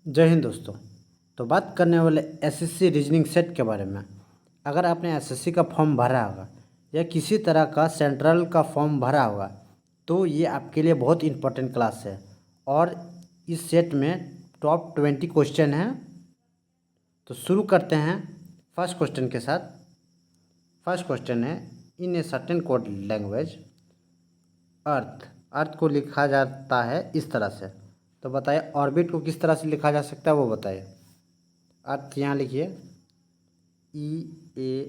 जय हिंद दोस्तों। तो बात करने वाले एसएससी रीजनिंग सेट के बारे में। अगर आपने एसएससी का फॉर्म भरा होगा या किसी तरह का सेंट्रल का फॉर्म भरा होगा तो ये आपके लिए बहुत इंपॉर्टेंट क्लास है। और इस सेट में टॉप 20 क्वेश्चन हैं। तो शुरू करते हैं फर्स्ट क्वेश्चन के साथ। फर्स्ट क्वेश्चन है, इन ए सर्टेन कोड लैंग्वेज अर्थ को लिखा जाता है इस तरह से। तो बताइए ऑर्बिट को किस तरह से लिखा जा सकता है वो बताइए। अर्थ यहाँ लिखिए EARTH,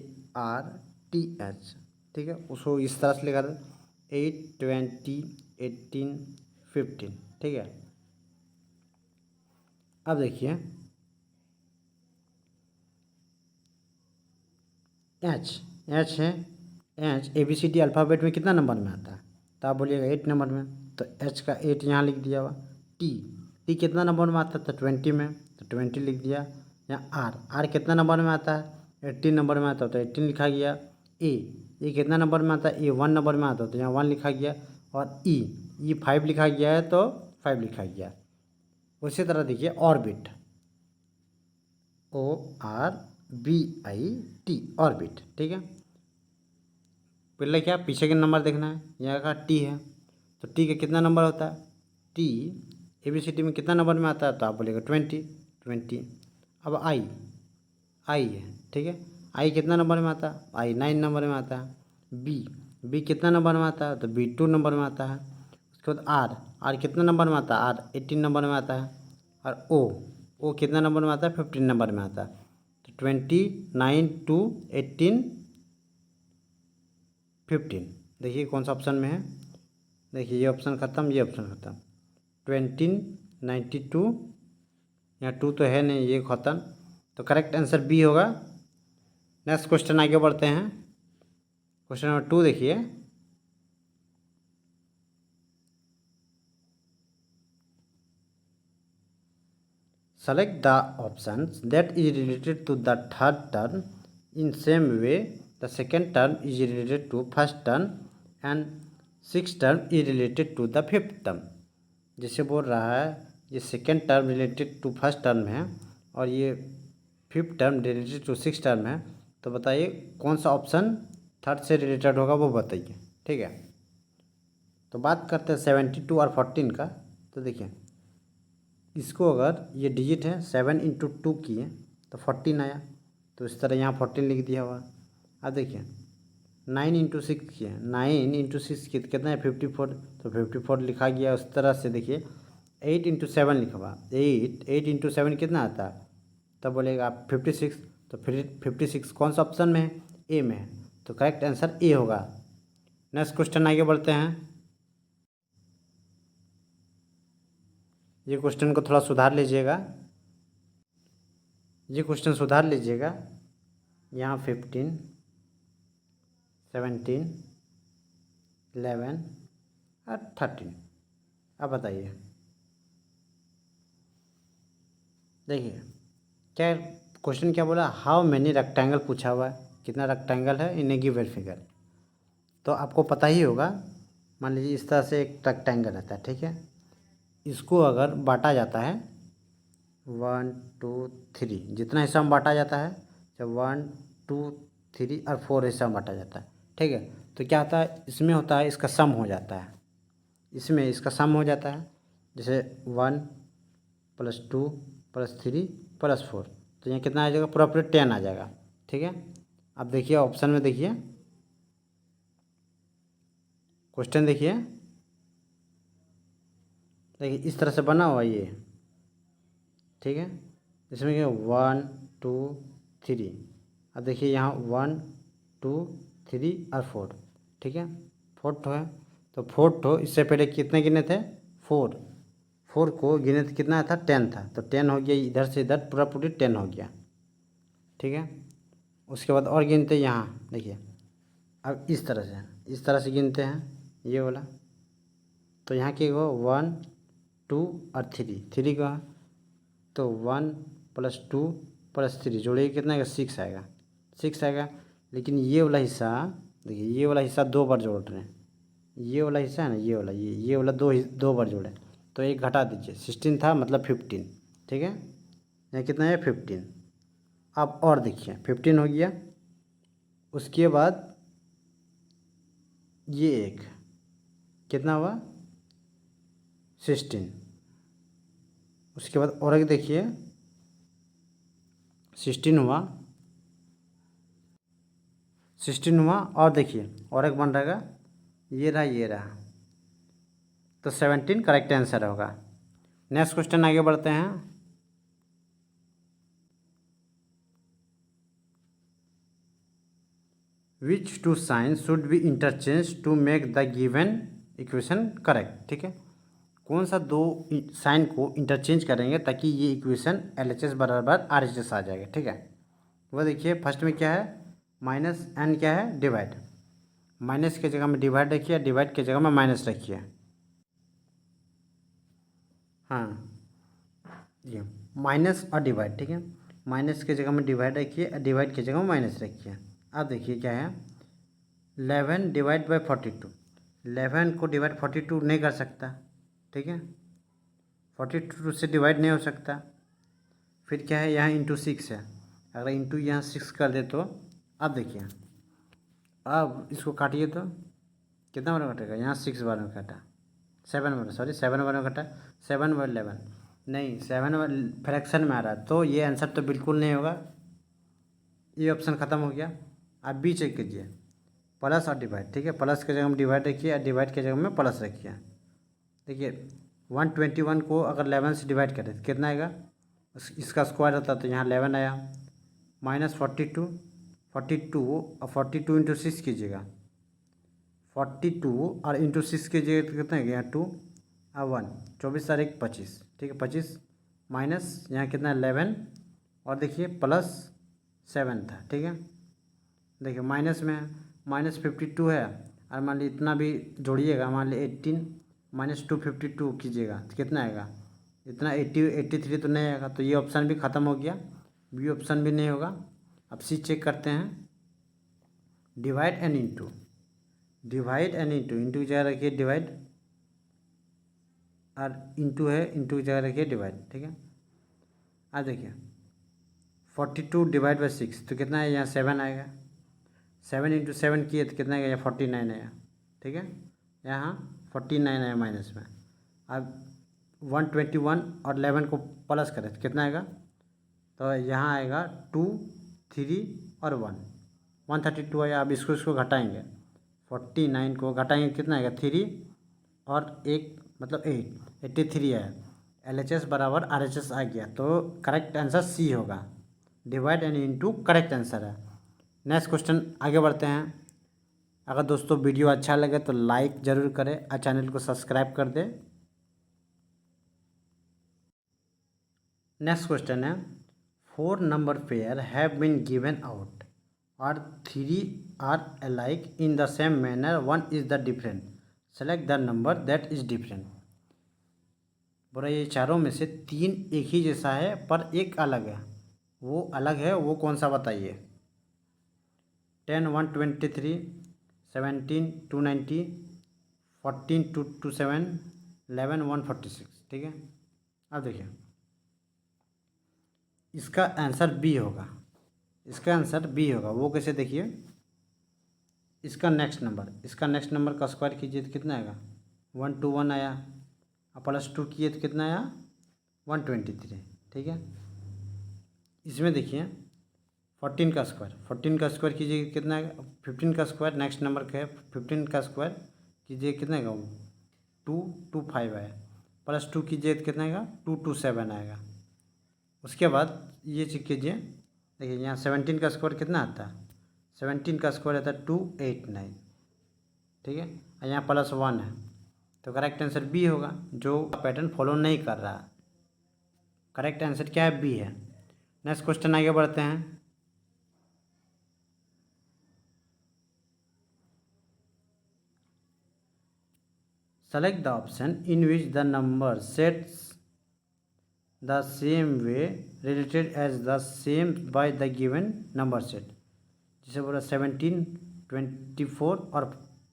ठीक है। उसको इस तरह से लिखा था 8, 20, 18, 15, ठीक है। अब देखिए एच है। एच ABCD अल्फ़ाबेट में कितना नंबर में आता है? तो आप बोलिएगा 8 नंबर में, तो एच का 8 यहाँ लिख दिया हुआ। टी कितना नंबर में आता है? तो 20 में, तो 20 लिख दिया। यहाँ आर कितना नंबर में आता है? 18 नंबर में आता है, तो 18 लिखा गया। ए कितना नंबर में आता है? ए 1 नंबर में आता है, तो यहाँ 1 लिखा गया। और ई 5 लिखा गया है, तो 5 लिखा गया। उसी तरह देखिए ऑर्बिट ORBIT ऑर्बिट, ठीक है। पहले क्या पीछे के नंबर देखना है। यहाँ का टी है, तो टी का कितना नंबर होता है? टी ABCD में कितना नंबर में आता है? तो आप बोलेगा 20। अब आई है, ठीक है। आई कितना नंबर में आता है? आई 9 नंबर में आता है। बी कितना नंबर में आता है? तो बी 2 नंबर में आता है। उसके बाद आर कितना नंबर में आता है? आर 18 नंबर में आता है। और ओ कितना नंबर में आता है? 15 नंबर में आता है। तो 29 to 18 15। देखिए कौन सा ऑप्शन में है। देखिए ये ऑप्शन ख़त्म, ये ऑप्शन ख़त्म। 20, 92, यहाँ 2 तो है नहीं, ये ख़त्म। तो करेक्ट आंसर बी होगा। नेक्स्ट क्वेश्चन आगे बढ़ते हैं। क्वेश्चन नंबर 2 देखिए। Select the options that is related to the third term in same way the second term is related to first term and six term is related to the fifth term. जैसे बोल रहा है ये second term related to first term है और ये fifth term related to six term है। तो बताइए कौन सा ऑप्शन थर्ड से रिलेटेड होगा वो बताइए, ठीक है। तो बात करते हैं 72 और 14 का। तो देखिए इसको अगर ये डिजिट है 7 × 2 किए तो 14 आया, तो इस तरह यहाँ 14 लिख दिया हुआ। अब देखिए 9 × 6 किए, 9 × 6 किए तो कितना है? 54, तो 54 लिखा गया। उस तरह से देखिए 8 × 7 लिखा हुआ। 8 × 7 कितना आता है? तब बोलेगा आप 56, तो फिर 56 कौन सा ऑप्शन में है? ए में है, तो करेक्ट आंसर ए होगा। नेक्स्ट क्वेश्चन आगे बढ़ते हैं। ये क्वेश्चन को थोड़ा सुधार लीजिएगा, ये क्वेश्चन सुधार लीजिएगा। यहाँ 15, 17, 11 और 13। अब बताइए देखिए क्या क्वेश्चन क्या बोला? हाउ मैनी रेक्टेंगल पूछा हुआ है, कितना रेक्टेंगल है इन ए गिवन फिगर। तो आपको पता ही होगा, मान लीजिए इस तरह से एक रेक्टेंगल रहता है, ठीक है। इसको अगर बांटा जाता है 1, 2, 3, जितना हिस्सा में बांटा जाता है, जब 1, 2, 3 और 4 हिस्सा में बांटा जाता है, ठीक है। तो क्या होता है इसमें? होता है इसका सम हो जाता है, इसमें इसका सम हो जाता है। जैसे 1 + 2 + 3 + 4, तो यहाँ कितना आ जाएगा? पूरा 10 आ जाएगा, ठीक है। अब देखिए ऑप्शन में देखिए, क्वेश्चन देखिए इस तरह से बना हुआ ये, ठीक है। इसमें क्या 1, 2, 3। अब देखिए यहाँ 1, 2, 3 और 4, ठीक है। 4 है, तो 4 इससे पहले कितने गिने थे? 4 को गिने थे, कितना था? 10 था, तो 10 हो गया। इधर से इधर पूरा पूरी 10 हो गया, ठीक है। उसके बाद और गिनते यहाँ देखिए। अब इस तरह से गिनते हैं ये वाला। तो यहाँ की हो 1, 2 और 3 का, तो 1 + 2 + 3 जोड़िए कितना आएगा? 6 आएगा, 6 आएगा। लेकिन ये वाला हिस्सा देखिए, ये वाला हिस्सा 2 बार जोड़ रहे हैं। ये वाला हिस्सा है ना, ये वाला दो बार जोड़े, तो एक घटा दीजिए। 16 था मतलब 15, ठीक है, यहाँ कितना है 15। अब और देखिए 15 हो गया, उसके बाद ये एक कितना हुआ 16, उसके बाद और एक देखिए 16 हुआ, 16 हुआ, और देखिए और एक बन रहेगा, ये रहा ये रहा, तो 17 करेक्ट आंसर होगा। नेक्स्ट क्वेश्चन आगे बढ़ते हैं। Which two sign should be interchange to make the given equation correct. ठीक है, कौन सा दो साइन को इंटरचेंज करेंगे ताकि ये इक्वेशन LHS बराबर RHS आ जाएगा। ठीक है, वो देखिए फर्स्ट में क्या है माइनस एन, क्या है डिवाइड, माइनस की जगह में डिवाइड रखिए, डिवाइड की जगह में माइनस रखिए। हाँ, ये माइनस और डिवाइड, ठीक है, माइनस की जगह में डिवाइड रखिए, डिवाइड की जगह में माइनस रखिए। अब देखिए क्या है 11 डिवाइड बाई 42, 11 को डिवाइड 42 नहीं कर सकता। ठीक है, 42 से डिवाइड नहीं हो सकता। फिर क्या है यहाँ इंटू 6 है, अगर इंटू यहाँ 6 कर दे तो अब देखिए, अब इसको काटिए तो कितना बार कटेगा, यहाँ 6 बार में काटा, 7 बार, सॉरी 7 बार में कटा, 7 बार 11 नहीं, 7 बार फ्रैक्शन में आ रहा है, तो ये आंसर तो बिल्कुल नहीं होगा, ये ऑप्शन ख़त्म हो गया। आप बी चेक कीजिए, प्लस और डिवाइड। ठीक है, प्लस की जगह में डिवाइड रखिए और डिवाइड की जगह में प्लस रखिए। देखिए 121 को अगर 11 से डिवाइड करें तो कितना आएगा, इसका स्क्वायर होता तो यहाँ 11 आया, माइनस 42 और 42 इंटू 6 कीजिएगा, 42 और इंटू 6 कीजिएगा तो कितना गया 2 और 1, 24 और 1 25। ठीक है, 25 माइनस यहाँ कितना 11 और देखिए प्लस 7 था। ठीक है, देखिए माइनस में माइनस 52 है, और मान लीजिए इतना भी जोड़िएगा, मान लीजिए 18 माइनस 252 कीजिएगा तो कितना आएगा, इतना 83 तो नहीं आएगा, तो ये ऑप्शन भी ख़त्म हो गया, बी ऑप्शन भी नहीं होगा। अब सी चेक करते हैं, divide and into, divide and into, into की जगह रखिए डिवाइड और इंटू है, इंटू की जगह रखिए डिवाइड। ठीक है, अब देखिए 42 डिवाइड बाई 6 तो कितना है, यहाँ 7 आएगा, 7 इंटू 7 किए तो कितना आएगा, यहाँ 49 आया। ठीक है, यहाँ 49 आया माइनस में। अब 121 और 11 को प्लस करें तो कितना आएगा, तो यहाँ आएगा 2 3 और 1, 132 आया। अब इसको घटाएंगे, 49 को घटाएंगे कितना आएगा 3 और 1 मतलब 8, 83 आया। LHS बराबर RHS आ गया, तो करेक्ट आंसर सी होगा, divide and into correct answer है। नेक्स्ट क्वेश्चन आगे बढ़ते हैं। अगर दोस्तों वीडियो अच्छा लगे तो लाइक ज़रूर करें और चैनल को सब्सक्राइब कर दें। नेक्स्ट क्वेश्चन है 4 number pair have been given out और 3 are alike in the same manner, 1 is the different, select the number that is different. बोला ये चारों में से 3 एक ही जैसा है पर एक अलग है, वो अलग है वो कौन सा बताइए। 10 123, 17 290, 14 227, 11 146। ठीक है, अब देखिए इसका आंसर बी होगा, इसका आंसर बी होगा। वो कैसे देखिए, इसका नेक्स्ट नंबर का स्क्वायर कीजिए तो कितना आएगा 121 आया, और +2 किए तो कितना आया 123। ठीक है, इसमें देखिए 14 का स्क्वायर कीजिए कितना आएगा, 15 का स्क्वायर नेक्स्ट नंबर का है, 15 का स्क्वायर कीजिए कितना आएगा 225 आया, +2 कीजिए तो कितना आएगा 227 आएगा। उसके बाद ये चेक कीजिए, देखिए यहाँ 17 का स्क्वायर कितना आता है, 17 का स्क्वायर आता है 289। ठीक है, और यहाँ +1 है, तो करेक्ट आंसर बी होगा, जो पैटर्न फॉलो नहीं कर रहा। करेक्ट आंसर क्या है, बी है। नेक्स्ट क्वेश्चन आगे बढ़ते हैं। Select the option in which the number sets the same way related as the same by the given number set. जैसे बोला 17 24 और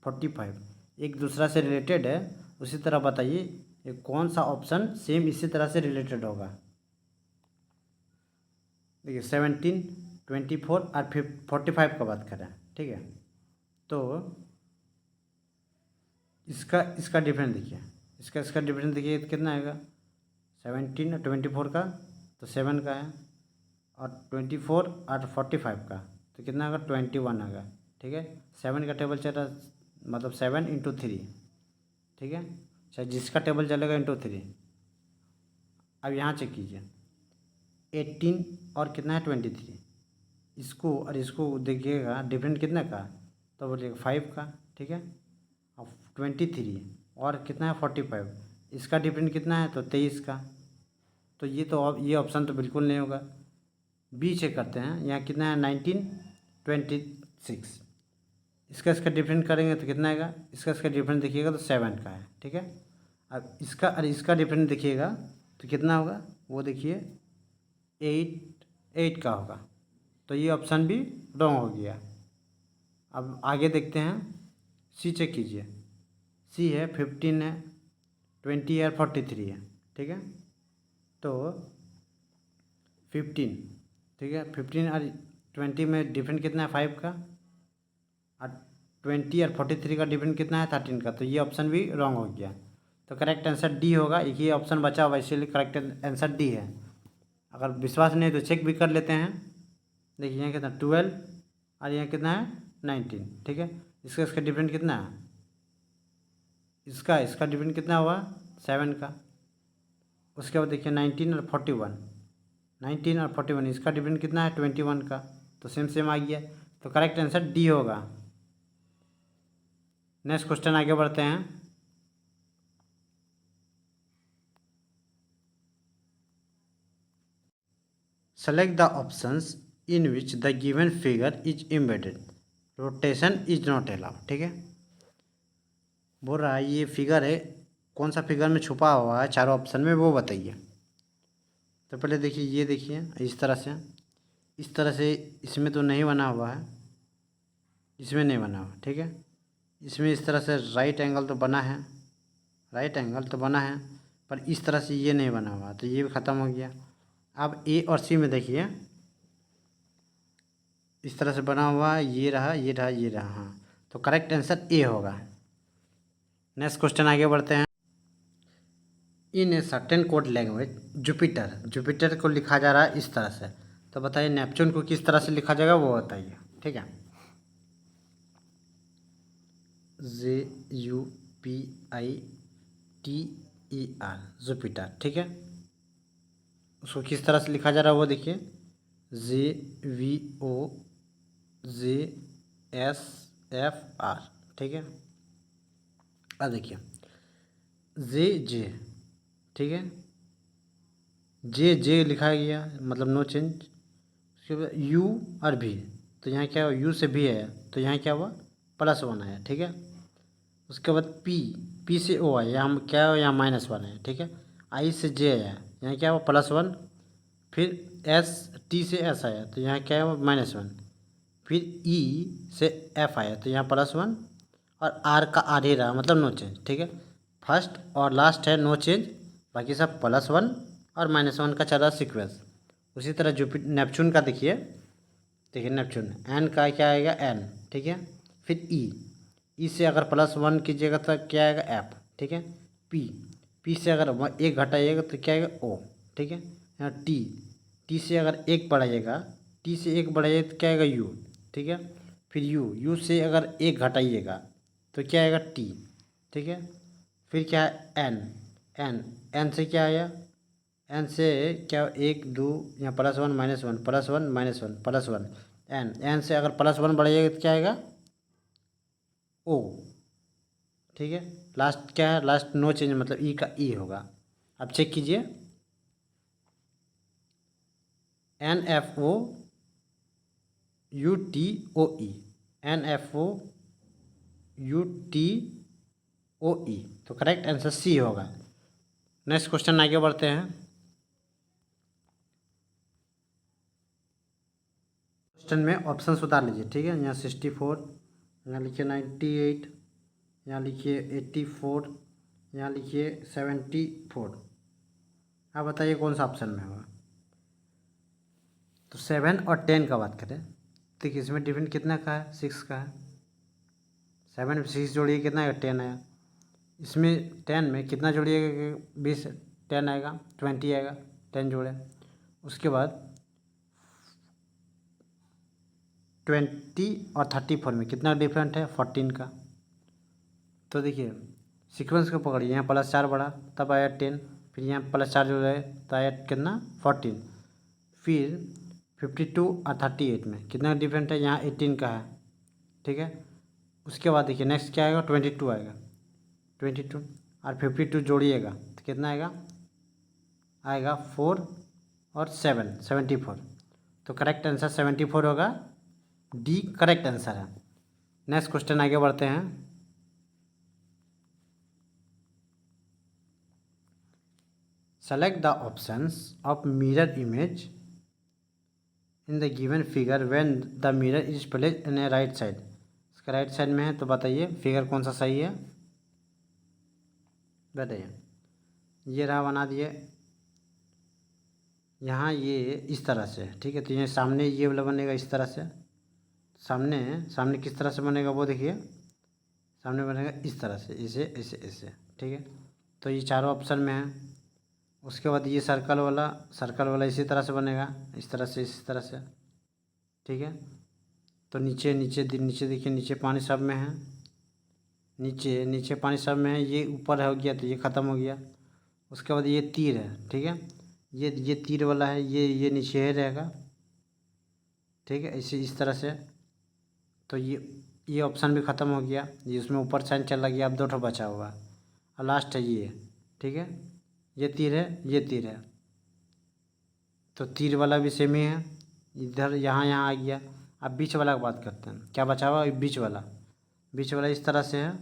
45 एक दूसरा से रिलेटेड है, उसी तरह बताइए ये कौन सा ऑप्शन सेम इसी तरह से रिलेटेड होगा। देखिए 17, 24 और 45 का बात करें, ठीक है। तो इसका डिफरेंस देखिए, इसका डिफरेंस देखिए कितना आएगा। 17 और 24 का तो 7 का है, और 24 और 45 का तो कितना आएगा, 21 आएगा, ठीक है। 7 का टेबल चल रहा, मतलब 7 इंटू 3, ठीक है। चाहे जिसका टेबल चलेगा इंटू 3। अब यहाँ चेक कीजिए, 18 और कितना है 23, इसको और इसको देखिएगा डिफरेंट कितना का, तो बोलिएगा 5 का, ठीक है। अब 23 और कितना है 45, इसका डिफरेंट कितना है तो 23 का। तो ये ऑप्शन तो बिल्कुल नहीं होगा। बी चेक करते हैं, यहाँ कितना है 19, 26, इसका डिफरेंट करेंगे तो कितना आएगा, इसका डिफरेंट देखिएगा तो 7 का है, ठीक है। अब इसका डिफरेंट देखिएगा तो कितना होगा, वो देखिए 8 का होगा। तो ये ऑप्शन भी रॉन्ग हो गया। अब आगे देखते हैं, सी चेक कीजिए, सी है 15 है, 20 है, 43 है, ठीक है। तो 15, ठीक है, 15 और 20 में डिफरेंट कितना है 5 का, और 20 और 43 का डिफरेंट कितना है 13 का। तो ये ऑप्शन भी रॉन्ग हो गया। तो करेक्ट आंसर डी होगा, एक ही ऑप्शन बचा हुआ, इसीलिए करेक्ट आंसर डी है। अगर विश्वास नहीं तो चेक भी कर लेते हैं। देखिए यहाँ कितना 12 और यहाँ कितना है 19, ठीक है। इसका डिफरेंट कितना है, इसका डिफरेंट कितना हुआ 7 का। उसके बाद देखिए 19 और 41, 19 और 41 इसका डिफरेंट कितना है 21 का। तो सेम आ गया। तो करेक्ट आंसर डी होगा। नेक्स्ट क्वेश्चन आगे बढ़ते हैं। Select the options in which the given figure is embedded, rotation is not allowed, ठीक है। बोल रहा है ये फिगर है, कौन सा फिगर में छुपा हुआ है चारों ऑप्शन में वो बताइए। तो पहले देखिए, ये देखिए इस तरह से इसमें तो नहीं बना हुआ है, इसमें नहीं बना हुआ, ठीक है। इसमें इस तरह से राइट एंगल तो बना है, पर इस तरह से ये नहीं बना हुआ, तो ये भी ख़त्म हो गया। अब ए और सी में देखिए, इस तरह से बना हुआ है, ये रहा, हाँ। तो करेक्ट आंसर ए होगा। नेक्स्ट क्वेश्चन आगे बढ़ते हैं। In a certain code language Jupiter को लिखा जा रहा है इस तरह से, तो बताइए नेपच्यून को किस तरह से लिखा जाएगा वो बताइए, ठीक है। JUPITER, जुपिटर, ठीक है। उसको किस तरह से लिखा जा रहा है वो देखिए, JVOJSFR, ठीक है। अब देखिए जे, ठीक है, जे लिखा गया, मतलब नो चेंज। उसके बाद यू और भी, तो यहाँ क्या हुआ, यू से भी है तो यहाँ क्या हुआ +1 आया, ठीक है। उसके बाद पी से ओ आया, यहाँ क्या हुआ, यहाँ -1 है, ठीक है। आई से जे आया, यहाँ क्या हुआ +1। फिर टी से एस आया तो यहाँ क्या हुआ -1। फिर ई से एफ आया तो यहाँ +1, और आर का आर ही रहा, मतलब नो चेंज, ठीक है। फर्स्ट और लास्ट है नो चेंज, बाकी सब +1 और -1 का चल रहा सीक्वेंस। उसी तरह नेपच्यून का देखिए नेपच्यून एन का क्या आएगा एन, ठीक है। फिर ई से अगर +1 कीजिएगा तो क्या आएगा एफ, ठीक है। पी से अगर 1 घटाइएगा तो क्या आएगा ओ, ठीक है। यहाँ टी से अगर 1 बढ़ाइएगा, तो क्या आएगा यू, ठीक है। फिर यू से अगर 1 घटाइएगा तो क्या आएगा टी, ठीक है। फिर क्या है एन से क्या आया, एन से क्या 1 2, यहाँ +1 -1 +1 -1 +1, एन से अगर +1 बढ़ाइएगा तो क्या आएगा ओ, ठीक है। लास्ट क्या है, लास्ट नो चेंज, मतलब ई का ई होगा। अब चेक कीजिए NFOUTOE, NFOUTOE, तो करेक्ट आंसर सी होगा। नेक्स्ट क्वेश्चन आगे बढ़ते हैं। क्वेश्चन में ऑप्शन उतार लीजिए, ठीक है। यहाँ 64, यहाँ लिखिए 98, यहाँ लिखिए 84, यहाँ लिखिए 74। आप बताइए कौन सा ऑप्शन में होगा। तो 7 और 10 का बात करें, देखिए इसमें डिफरेंट कितना का है, 6 का है। 7 में 6 जोड़िए कितना आएगा, 10 आएगा। इसमें 10 में कितना जोड़िएगा, 20, 10 आएगा, 20 आएगा, 10 जोड़े। उसके बाद 20 और 34 में कितना डिफरेंट है, 14 का। तो देखिए सीक्वेंस को पकड़िए, यहाँ +4 बढ़ा तब आया 10, फिर यहाँ +4 जो है तो आया कितना, 14। फिर 52 और 38 में कितना डिफरेंट है, यहाँ 18 का है, ठीक है। उसके बाद देखिए नेक्स्ट क्या आएगा, 22 आएगा, 22 और 52 जोड़िएगा तो कितना आएगा, आएगा 4 और 7, 74। तो करेक्ट आंसर 74 होगा, डी करेक्ट आंसर है। नेक्स्ट क्वेश्चन आगे बढ़ते हैं। Select the options of mirror image in the given figure when the mirror is placed in A right side. इसका राइट साइड में है, तो बताइए फिगर कौन सा सही है, बताइए। ये रहा, बना दिए यहाँ ये इस तरह से, ठीक है। तो ये सामने ये वाला बनेगा इस तरह से, सामने सामने किस तरह से बनेगा वो देखिए, सामने बनेगा इस तरह से, इसे ऐसे ऐसे, ठीक है। तो ये चारों ऑप्शन में है। उसके बाद ये सर्कल वाला इसी तरह से बनेगा, इस तरह से, इस तरह से, ठीक है। तो नीचे नीचे नीचे देखिए, नीचे पानी सब में है, नीचे नीचे पानी सब में है। ये ऊपर हो गया तो ये ख़त्म हो गया। उसके बाद ये तीर है, ठीक है, ये तीर वाला है, ये नीचे है रहेगा, ठीक है, इसी इस तरह से। तो ये ऑप्शन भी ख़त्म हो गया, ये उसमें ऊपर साइन चला गया, अब 2 ठो बचा हुआ है और लास्ट है ये, ठीक है। ये तीर है, ये तीर है, तो तीर वाला भी सेम ही है, इधर यहाँ आ गया। अब बीच वाला की बात करते हैं, क्या बचा हुआ, बीच वाला इस तरह से है,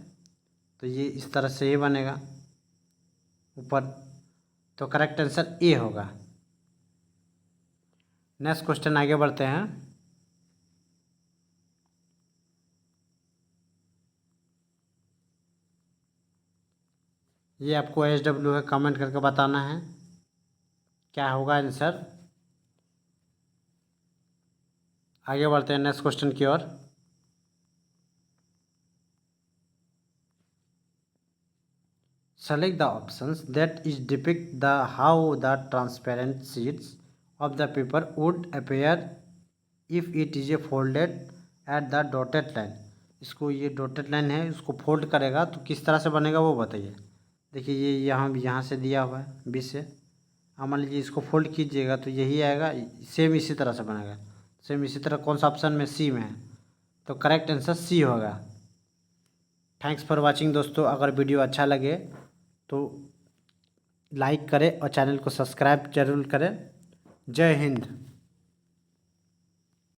तो ये इस तरह से ये बनेगा ऊपर। तो करेक्ट आंसर ए होगा। नेक्स्ट क्वेश्चन आगे बढ़ते हैं। ये आपको SW है, कमेंट करके बताना है क्या होगा आंसर। आगे बढ़ते हैं नेक्स्ट क्वेश्चन की ओर। Select the options that is depict the how the transparent sheets of the paper would appear if it is a folded at the dotted line। इसको ये डॉटेड लाइन है, इसको फोल्ड करेगा तो किस तरह से बनेगा वो बताइए। देखिए ये यहाँ से दिया हुआ है 20 से, अब मान लीजिए इसको फोल्ड कीजिएगा तो यही आएगा, सेम इसी तरह से बनेगा, सेम इसी तरह। कौन सा ऑप्शन में, सी में है, तो करेक्ट आंसर सी होगा। थैंक्स फॉर वाचिंग दोस्तों। अगर वीडियो अच्छा लगे तो लाइक करें और चैनल को सब्सक्राइब जरूर करें। जय हिंद।